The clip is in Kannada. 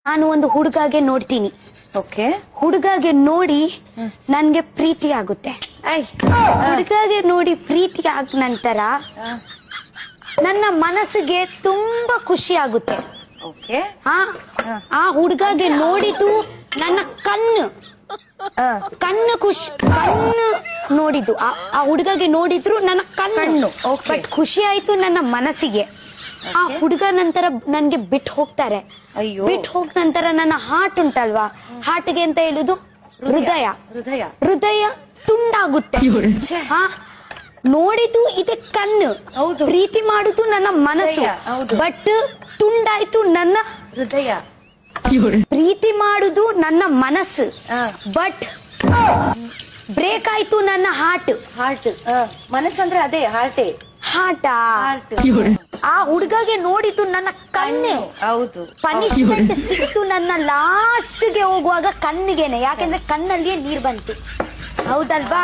ನಾನು ಒಂದು ಹುಡುಗಾಗೆ ನೋಡ್ತೀನಿ. ಓಕೆ. ಹುಡುಗಾಗೆ ನೋಡಿ ನನ್ಗೆ ಪ್ರೀತಿ ಆಗುತ್ತೆ. ಹುಡುಗಾಗೆ ನೋಡಿ ಪ್ರೀತಿ ಆದ ನಂತರ ನನ್ನ ಮನಸ್ಸಿಗೆ ತುಂಬಾ ಖುಷಿ ಆಗುತ್ತೆ. ಓಕೆ. ಆ ಹುಡುಗಾಗೆ ನೋಡಿದ್ದು ನನ್ನ ಕಣ್ಣು ನೋಡಿದ್ದು ಆ ಹುಡುಗಗೆ ನೋಡಿದ್ರು ನನ್ನ ಕಣ್ಣು. ಬಟ್ ಖುಷಿ ಆಯ್ತು ನನ್ನ ಮನಸ್ಸಿಗೆ. ಆ ಹುಡುಗ ನಂತರ ನನ್ಗೆ ಬಿಟ್ಟು ಹೋಗ್ತಾರೆ. ಬಿಟ್ಟು ಹೋಗ ನಂತರ ನನ್ನ ಹಾರ್ಟ್ ಉಂಟಲ್ವಾ, ಹಾರ್ಟ್ಗೆ ಅಂತ ಹೇಳುದು ಹೃದಯ ತುಂಡಾಗುತ್ತೆ. ನೋಡಿದ್ದು ಇದೆ ಕಣ್ಣು, ಪ್ರೀತಿ ಮಾಡುದು ನನ್ನ ಮನಸ್ಸು, ಬಟ್ ತುಂಡಾಯ್ತು ನನ್ನ ಹೃದಯ. ಪ್ರೀತಿ ಮಾಡುದು ನನ್ನ ಮನಸ್ಸು, ಬಟ್ ಬ್ರೇಕ್ ಆಯ್ತು ನನ್ನ ಹಾರ್ಟ್. ಮನಸ್ಸಂದ್ರೆ ಅದೇ ಹಾರ್ಟೇ. ಆ ಹುಡುಗಗೆ ನೋಡಿದ್ದು ನನ್ನ ಕಣ್ಣು. ಹೌದು. ಪನಿಷ್ಮೆಂಟ್ ಸಿಕ್ತು ನನ್ನ ಲಾಸ್ಟ್ ಗೆ ಹೋಗುವಾಗ ಕಣ್ಣಿಗೆನೆ, ಯಾಕೆಂದ್ರೆ ಕಣ್ಣಲ್ಲಿಯೇ ನೀರ್ ಬಂತು. ಹೌದಲ್ವಾ?